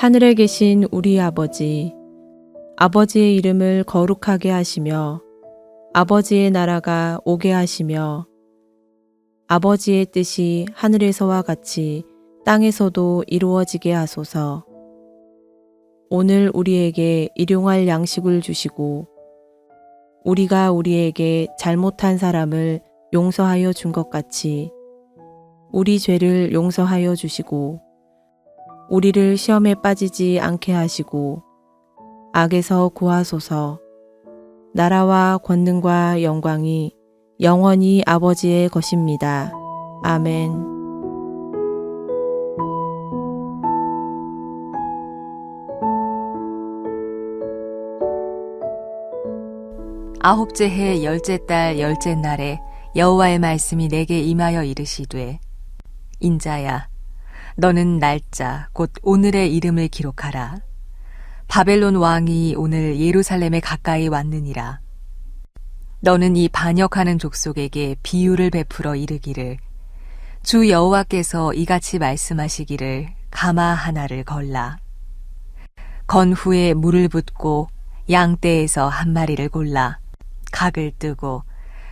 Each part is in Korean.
하늘에 계신 우리 아버지, 아버지의 이름을 거룩하게 하시며 아버지의 나라가 오게 하시며 아버지의 뜻이 하늘에서와 같이 땅에서도 이루어지게 하소서. 오늘 우리에게 일용할 양식을 주시고 우리가 우리에게 잘못한 사람을 용서하여 준 것 같이 우리 죄를 용서하여 주시고 우리를 시험에 빠지지 않게 하시고 악에서 구하소서. 나라와 권능과 영광이 영원히 아버지의 것입니다. 아멘. 아홉째 해 열째 달 열째 날에 여호와의 말씀이 내게 임하여 이르시되, 인자야, 너는 날짜 곧 오늘의 이름을 기록하라. 바벨론 왕이 오늘 예루살렘에 가까이 왔느니라. 너는 이 반역하는 족속에게 비유를 베풀어 이르기를, 주 여호와께서 이같이 말씀하시기를 가마 하나를 걸라. 건 후에 물을 붓고 양떼에서 한 마리를 골라 각을 뜨고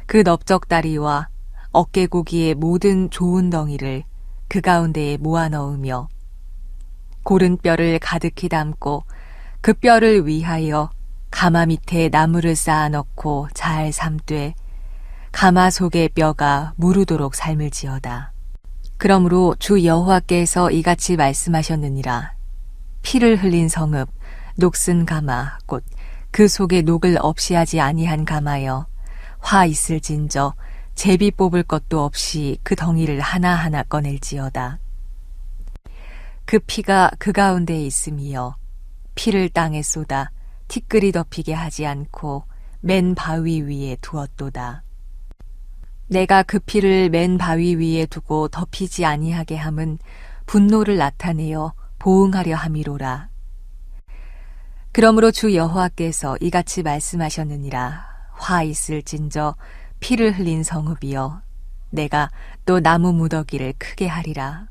그 넓적다리와 어깨고기의 모든 좋은 덩이를 그 가운데에 모아 넣으며 고른 뼈를 가득히 담고 그 뼈를 위하여 가마 밑에 나무를 쌓아 넣고 잘 삶되 가마 속의 뼈가 무르도록 삶을지어다. 그러므로 주 여호와께서 이같이 말씀하셨느니라. 피를 흘린 성읍 녹슨 가마 곧 그 속에 녹을 없이 하지 아니한 가마여, 화 있을진저 제비 뽑을 것도 없이 그 덩이를 하나하나 꺼낼지어다. 그 피가 그 가운데에 있음이여 피를 땅에 쏟아 티끌이 덮이게 하지 않고 맨 바위 위에 두었도다. 내가 그 피를 맨 바위 위에 두고 덮이지 아니하게 함은 분노를 나타내어 보응하려 함이로라. 그러므로 주 여호와께서 이같이 말씀하셨느니라. 화 있을진저 피를 흘린 성읍이여, 내가 또 나무 무더기를 크게 하리라.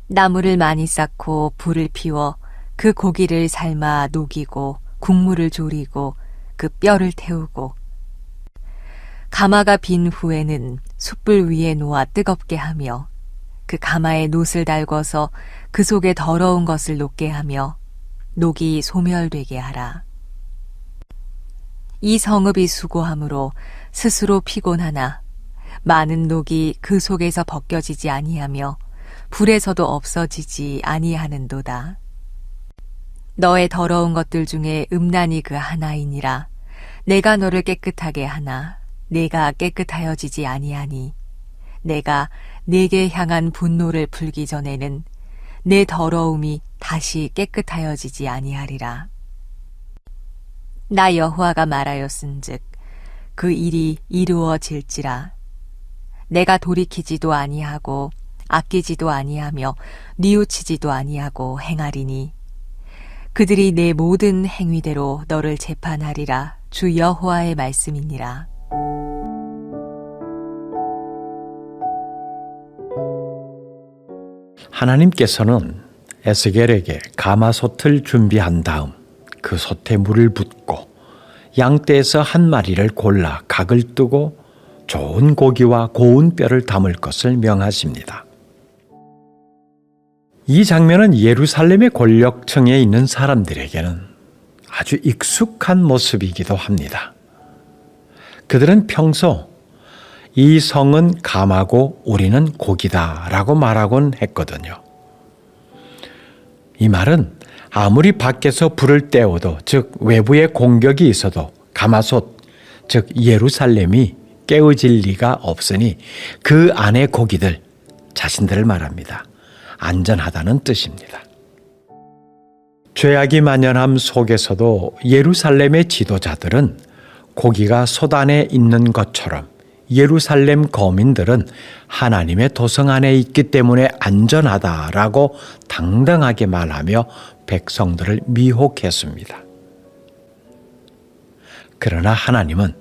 나무를 많이 쌓고 불을 피워 그 고기를 삶아 녹이고 국물을 졸이고 그 뼈를 태우고 가마가 빈 후에는 숯불 위에 놓아 뜨겁게 하며 그 가마에 놋을 달궈서 그 속에 더러운 것을 녹게 하며 녹이 소멸되게 하라. 이 성읍이 수고함으로 스스로 피곤하나 많은 녹이 그 속에서 벗겨지지 아니하며 불에서도 없어지지 아니하는도다. 너의 더러운 것들 중에 음란이 그 하나이니라. 내가 너를 깨끗하게 하나 내가 깨끗하여지지 아니하니 내가 내게 향한 분노를 풀기 전에는 내 더러움이 다시 깨끗하여지지 아니하리라. 나 여호와가 말하였은즉 그 일이 이루어질지라. 내가 돌이키지도 아니하고 아끼지도 아니하며 뉘우치지도 아니하고 행하리니 그들이 내 모든 행위대로 너를 재판하리라. 주 여호와의 말씀이니라. 하나님께서는 에스겔에게 가마솥을 준비한 다음 그 솥에 물을 붓고 양떼에서 한 마리를 골라 각을 뜨고 좋은 고기와 고운 뼈를 담을 것을 명하십니다. 이 장면은 예루살렘의 권력층에 있는 사람들에게는 아주 익숙한 모습이기도 합니다. 그들은 평소 이 성은 가마고 우리는 고기다라고 말하곤 했거든요. 이 말은 아무리 밖에서 불을 떼어도, 즉 외부에 공격이 있어도 가마솥, 즉 예루살렘이 깨어질 리가 없으니 그 안의 고기들, 자신들을 말합니다. 안전하다는 뜻입니다. 죄악이 만연함 속에서도 예루살렘의 지도자들은 고기가 솥 안에 있는 것처럼 예루살렘 거민들은 하나님의 도성 안에 있기 때문에 안전하다라고 당당하게 말하며 백성들을 미혹했습니다. 그러나 하나님은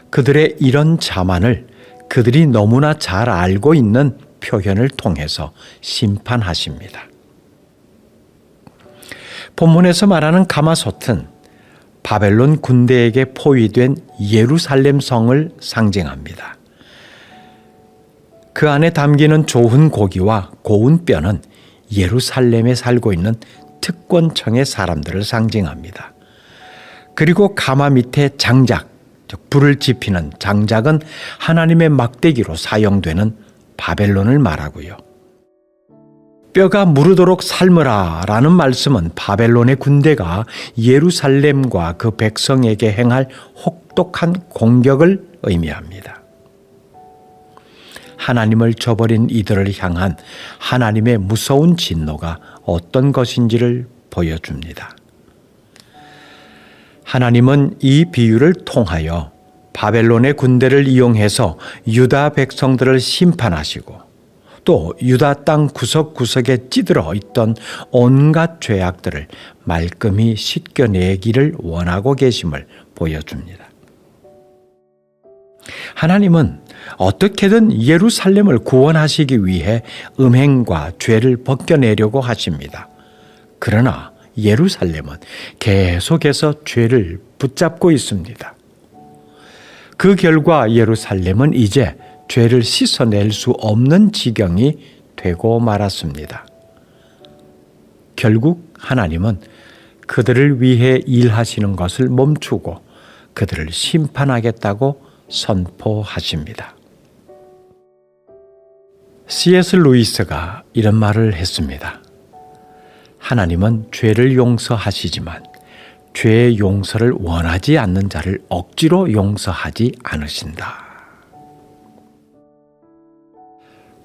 그들의 이런 자만을 그들이 너무나 잘 알고 있는 표현을 통해서 심판하십니다. 본문에서 말하는 가마솥은 바벨론 군대에게 포위된 예루살렘 성을 상징합니다. 그 안에 담기는 좋은 고기와 고운 뼈는 예루살렘에 살고 있는 특권층의 사람들을 상징합니다. 그리고 가마 밑에 장작, 즉 불을 지피는 장작은 하나님의 막대기로 사용되는 바벨론을 말하고요. 뼈가 무르도록 삶으라 라는 말씀은 바벨론의 군대가 예루살렘과 그 백성에게 행할 혹독한 공격을 의미합니다. 하나님을 저버린 이들을 향한 하나님의 무서운 진노가 어떤 것인지를 보여줍니다. 하나님은 이 비유를 통하여 바벨론의 군대를 이용해서 유다 백성들을 심판하시고 또 유다 땅 구석구석에 찌들어 있던 온갖 죄악들을 말끔히 씻겨내기를 원하고 계심을 보여줍니다. 하나님은 어떻게든 예루살렘을 구원하시기 위해 음행과 죄를 벗겨내려고 하십니다. 그러나 예루살렘은 계속해서 죄를 붙잡고 있습니다. 그 결과 예루살렘은 이제 죄를 씻어낼 수 없는 지경이 되고 말았습니다. 결국 하나님은 그들을 위해 일하시는 것을 멈추고 그들을 심판하겠다고 선포하십니다. C.S. 루이스가 이런 말을 했습니다. 하나님은 죄를 용서하시지만 죄의 용서를 원하지 않는 자를 억지로 용서하지 않으신다.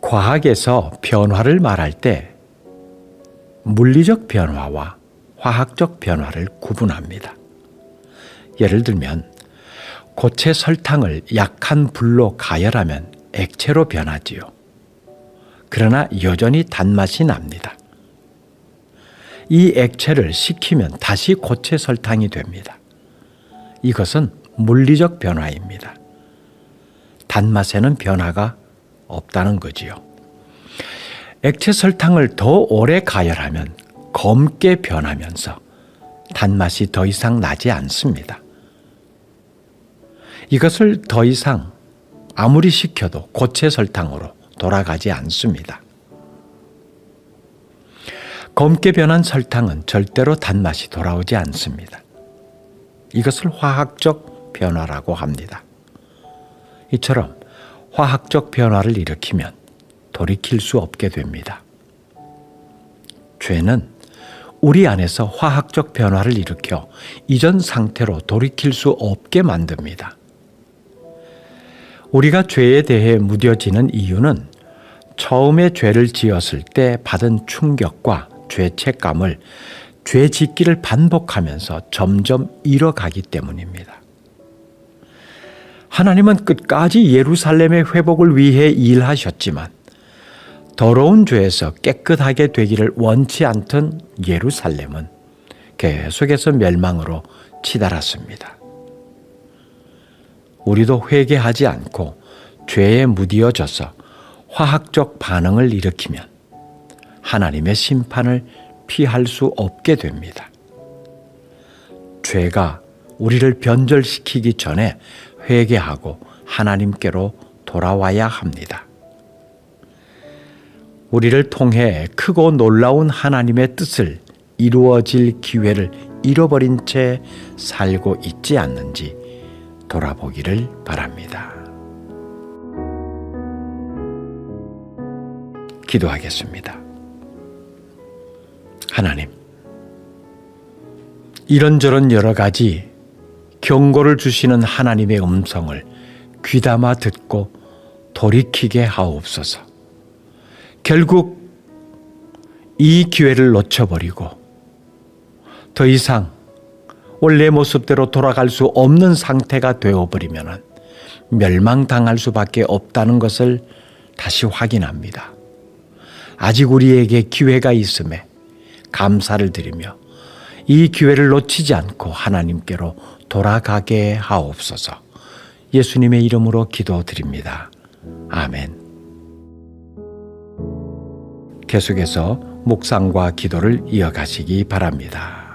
과학에서 변화를 말할 때 물리적 변화와 화학적 변화를 구분합니다. 예를 들면 고체 설탕을 약한 불로 가열하면 액체로 변하지요. 그러나 여전히 단맛이 납니다. 이 액체를 식히면 다시 고체 설탕이 됩니다. 이것은 물리적 변화입니다. 단맛에는 변화가 없다는 거지요. 액체 설탕을 더 오래 가열하면 검게 변하면서 단맛이 더 이상 나지 않습니다. 이것을 더 이상 아무리 식혀도 고체 설탕으로 돌아가지 않습니다. 검게 변한 설탕은 절대로 단맛이 돌아오지 않습니다. 이것을 화학적 변화라고 합니다. 이처럼 화학적 변화를 일으키면 돌이킬 수 없게 됩니다. 죄는 우리 안에서 화학적 변화를 일으켜 이전 상태로 돌이킬 수 없게 만듭니다. 우리가 죄에 대해 무뎌지는 이유는 처음에 죄를 지었을 때 받은 충격과 죄책감을 죄 짓기를 반복하면서 점점 잃어가기 때문입니다. 하나님은 끝까지 예루살렘의 회복을 위해 일하셨지만 더러운 죄에서 깨끗하게 되기를 원치 않던 예루살렘은 계속해서 멸망으로 치달았습니다. 우리도 회개하지 않고 죄에 무디어져서 화학적 반응을 일으키면 하나님의 심판을 피할 수 없게 됩니다. 죄가 우리를 변절시키기 전에 회개하고 하나님께로 돌아와야 합니다. 우리를 통해 크고 놀라운 하나님의 뜻을 이루어질 기회를 잃어버린 채 살고 있지 않는지 돌아보기를 바랍니다. 기도하겠습니다. 하나님, 이런저런 여러 가지 경고를 주시는 하나님의 음성을 귀담아 듣고 돌이키게 하옵소서. 결국 이 기회를 놓쳐버리고 더 이상 원래 모습대로 돌아갈 수 없는 상태가 되어버리면 멸망당할 수밖에 없다는 것을 다시 확인합니다. 아직 우리에게 기회가 있음에 감사를 드리며 이 기회를 놓치지 않고 하나님께로 돌아가게 하옵소서. 예수님의 이름으로 기도드립니다. 아멘. 계속해서 묵상과 기도를 이어가시기 바랍니다.